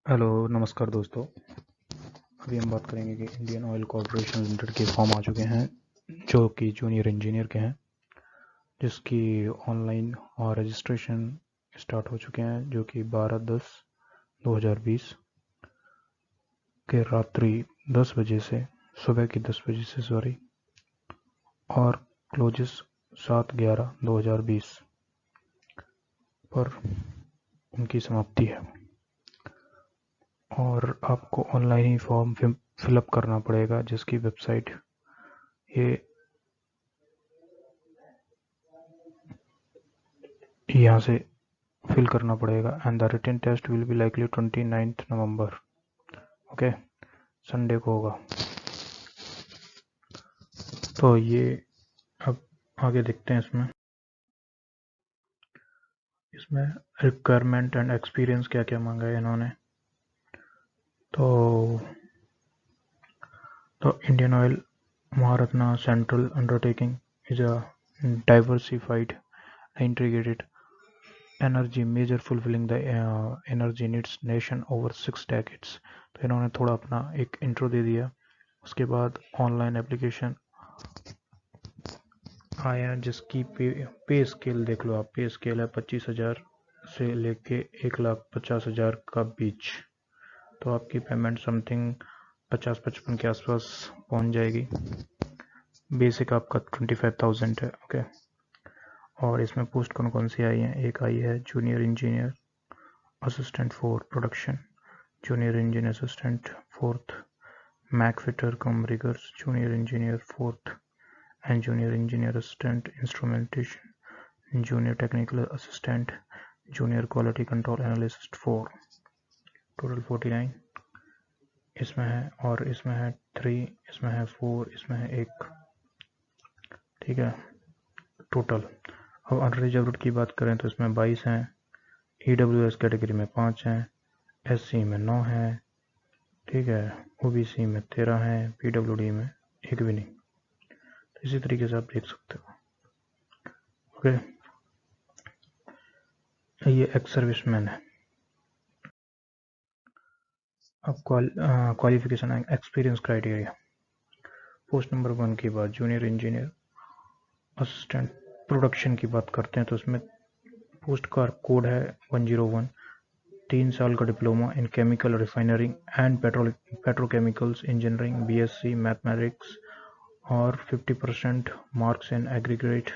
Hello नमस्कार दोस्तों। अभी हम बात करेंगे कि इंडियन ऑयल कॉरपोरेशन लिमिटेड के फॉर्म आ चुके हैं जो कि जूनियर इंजीनियर के हैं, जिसकी ऑनलाइन और रजिस्ट्रेशन स्टार्ट हो चुके हैं जो कि 12/10/2020 के रात्रि 10 बजे से सुबह की 10 बजे से और क्लोजेस 7/11/2020 पर उनकी समाप्ति है। और आपको ऑनलाइन ही फॉर्म फिलअप करना पड़ेगा, जिसकी वेबसाइट ये यहाँ से फिल करना पड़ेगा। And the written test will be likely 29 November. Okay, Sunday को होगा। तो ये अब आगे देखते हैं। इसमें रिक्वायरमेंट एंड एक्सपीरियंस क्या क्या मांगा है इन्होंने। तो Indian oil Maharatna central undertaking is a diversified integrated energy major fulfilling the energy needs nation over 6 decades। तो इन्होंने थोड़ा अपना एक इंट्रो दे दिया। उसके बाद ऑनलाइन एप्लीकेशन आया जिसकी पे स्केल देख लो आप। पे स्केल है 25,000 से लेके 1,50,000 का बीच। तो आपकी पेमेंट समथिंग 50-55 के आसपास पहुंच जाएगी। बेसिक आपका 25,000 है। ओके, और इसमें पोस्ट कौन कौन सी आई हैं। एक आई है junior engineer assistant for production, junior engineer assistant fourth, mech fitter cum riggers junior engineer fourth, and junior engineer assistant instrumentation, junior technical assistant, junior quality control analyst 4। Total 49 इसमें है। और इसमें है 3, इसमें है 4, इसमें है 1। ठीक है, टोटल। अब अनरिजर्व्ड की बात करें तो इसमें 22 हैं, EWS कैटेगरी में 5 हैं, SC में 9 हैं, ठीक है, OBC में 13 हैं, PWD में 1 भी नहीं। तो इसी तरीके से आप देख सकते हो। ओके, ये एक्स सर्विसमैन है। अब qualification and experience criteria. Post number 1 की बात जूनियर इंजीनियर असिस्टेंट प्रोडक्शन की बात करते हैं तो इसमें पोस्ट का कोड है 101। 3 साल का diploma in chemical refining and petrochemicals engineering BSc mathematics और 50% marks in aggregate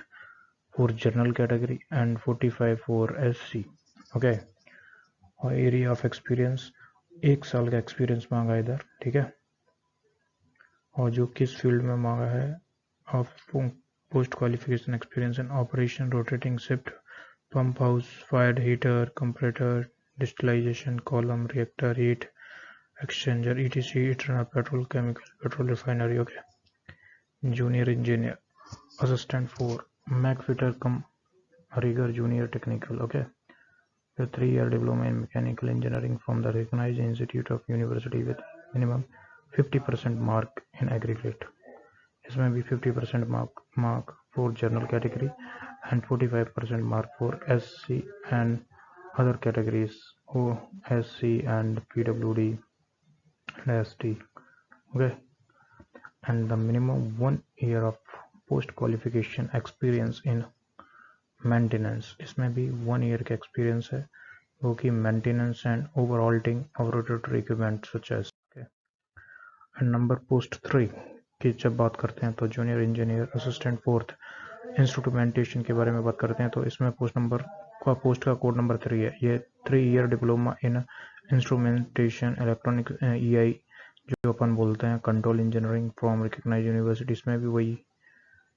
for general category and 45 for SC। Okay, और एरिया ऑफ एक्सपीरियंस 1 साल का एक्सपीरियंस मांगा है इधर। ठीक है, और जो किस फील्ड में मांगा है of post qualification experience in operation rotating shift pump house fired heater compressor distillation column reactor heat exchanger ETC internal petrol chemical petrol refinery. Okay, junior engineer assistant 4 mech fitter cum rigger junior technical. Okay, 3-year diploma in mechanical engineering from the recognized institute of university with minimum 50% mark in aggregate। इसमें भी 50% mark for general category and 45% mark for SC and other categories OSC and PWD and ST। okay, and the minimum 1 year of post qualification experience in maintenance. इसमें भी 1 year का experience है वो कि maintenance and overhauling of rotary equipment such as. Number post 3 की जब बात करते हैं तो junior engineer assistant fourth instrumentation के बारे में बात करते हैं तो इसमें पोस्ट का कोड नंबर 3 है। ये 3-year diploma in instrumentation electronic EI जो अपन बोलते हैं control engineering from recognize university. इसमें भी वही,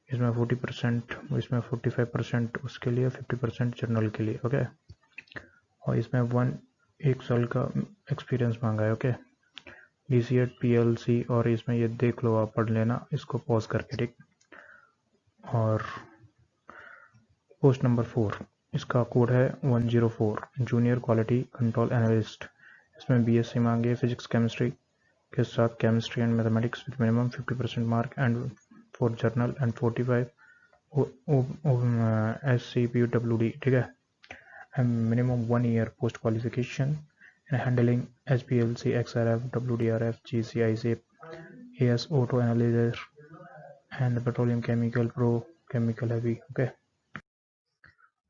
इसमें 40%, इसमें 45% उसके लिए, 50% जनरल के लिए। ओके, और इसमें 1 साल का एक्सपीरियंस मांगा है। ओके, DCET PLC, और इसमें ये देख लो, आप पढ़ लेना इसको पॉज करके। ठीक, और पोस्ट नंबर 4 इसका कोड है 104 जूनियर क्वालिटी कंट्रोल एनालिस्ट। इसमें BSc मांगे फिजिक्स केमिस्ट्री के साथ chemistry and mathematics with minimum 50% mark and for journal and 45 SC PWD। ठीक है, and minimum 1 year post qualification in handling HPLC, XRF, WDRF, GCIC, AS Auto Analyzer and Petroleum Chemical Pro Chemical Heavy. Okay.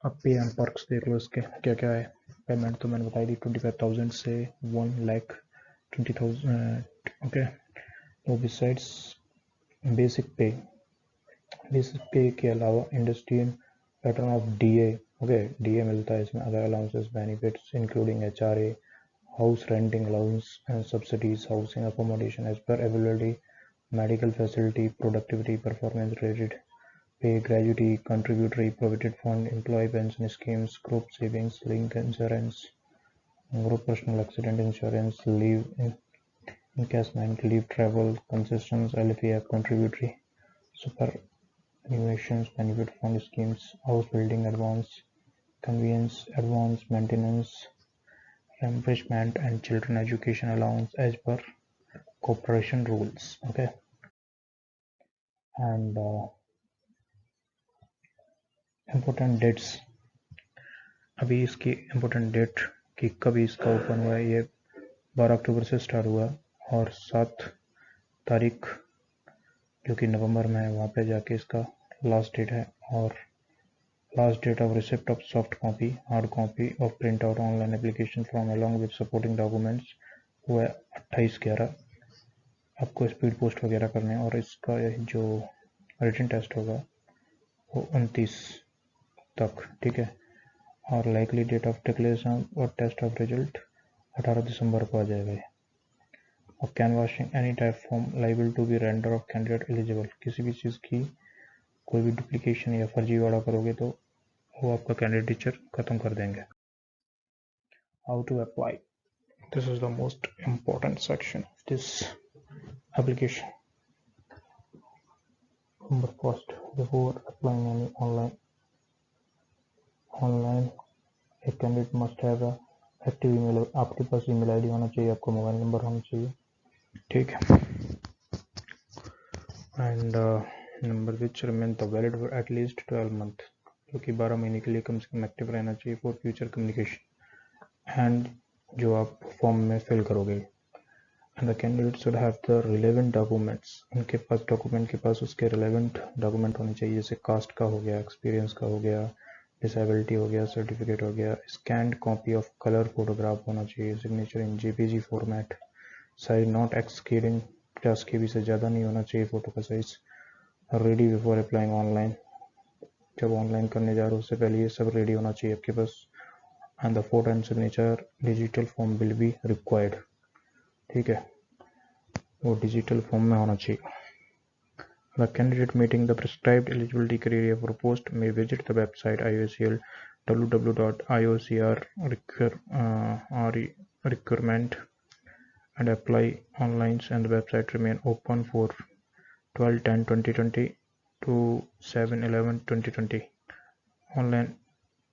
अब पे and perks देख लो इसके क्या क्या है। Payment तो मैंने बताई दी 25,000 से 1,20,000। ओके। तो बिसाइड्स बेसिक पे के अलावा industrial pattern of DA. Okay, DA मिलता है इसमें। Other allowances benefits including HRA, house renting allowance and subsidies, housing accommodation as per availability, medical facility, productivity, performance related pay, gratuity, contributory provident fund, employee pension schemes, group savings, link insurance, group personal accident insurance, leave encashment, leave travel, concessions, LFEF, contributory superannuation benefit fund schemes, house building advance, conveyance advance, maintenance reimbursement and children education allowance as per corporation rules. Okay. And important dates, अभी इसकी important date कि कभी इसका open हुआ है, ये 12 अक्टूबर से start हुआ और 7 तारीख जो कि नवंबर में है वहाँ पे जाके इसका लास्ट डेट है। और last date of receipt of soft copy, hard copy of print out online application form along with supporting documents वो है 28/11। आपको स्पीड पोस्ट वगैरह करने और इसका जो रिटन टेस्ट होगा वो 29 तक। ठीक है। और लाइकली डेट ऑफ डिक्लेरेशन और टेस्ट ऑफ रिजल्ट 18 दिसंबर को आ जाएगा। और canvassing any type form liable to be render of candidate eligible, किसी भी चीज़ की कोई भी डुप्लीकेशन या फर्जीवाड़ा करोगे तो वो आपका कैंडिडेचर खत्म कर देंगे। How to apply, this is the most important section of this application. Number first, before applying any online a candidate must have a active email. आपके पास ईमेल आईडी होना चाहिए, आपका मोबाइल नंबर होना चाहिए। ठीक है। And number which remain the valid for at least 12 month, जो कि 12 महीने के लिए कम से कम एक्टिव रहना चाहिए फॉर फ्यूचर कम्युनिकेशन। एंड जो आप फॉर्म में फिल करोगे, and the candidate should have the relevant documents, उनके पास डॉक्यूमेंट के पास उसके रिलेवेंट डॉक्यूमेंट होने चाहिए, जैसे कास्ट का हो गया, एक्सपीरियंस का हो गया, डिसेबिलिटी हो गया, सर्टिफिकेट हो गया, scanned copy of colour photograph होना चाहिए, signature in JPG format, size not exceeding 50 KB से ज़्यादा नहीं होना चाहिए फोटो का size. Ready before applying online, जब ऑनलाइन करने जा रहे हो उससे पहले ये सब रेडी होना चाहिए आपके पास। And the photo and signature digital form will be required. ठीक है, वो डिजिटल फॉर्म में होना चाहिए। The candidate meeting the prescribed eligibility criteria for post may visit the website IOCL www.iocr recruitment and apply online, and the website remain open for 12/10/2020 to 7/11/2020। Online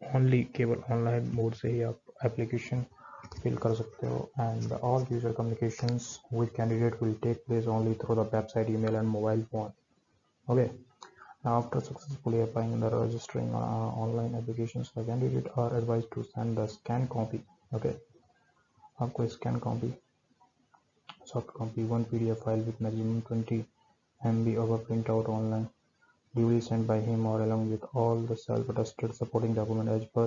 only, केवल online mode से ही आप application fill कर सकते हो। And all future communications with candidate will take place only through the website, email and mobile phone. Okay, now after successfully applying and registering online applications, the candidate are advised to send the scan copy. Okay, आपको scan copy, soft copy, one PDF file with maximum 20 MB of a printout online, duly sent by him or along with all the self-attested supporting document as per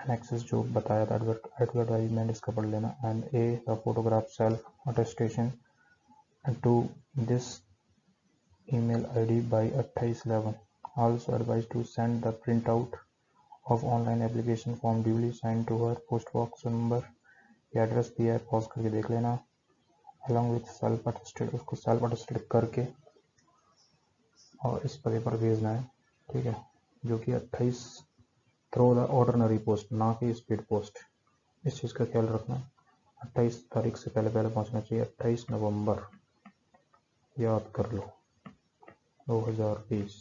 annexes जो बताया था advertisement, इसका पढ़ लेना। And the photograph self attestation to this email ID by 28/11. Also advised to send the printout of online application form duly signed to her post box number, ये address दिया है, pause करके देख लेना। along with self attested, उसको self attested करके और इस पते पर भेजना है। ठीक है, जो कि 28 थ्रू द ऑर्डिनरी पोस्ट, ना कि स्पीड पोस्ट। इस चीज़ का ख्याल रखना, 28 तारीख से पहले पहुंचना चाहिए। 28 नवंबर, याद कर लो 2020।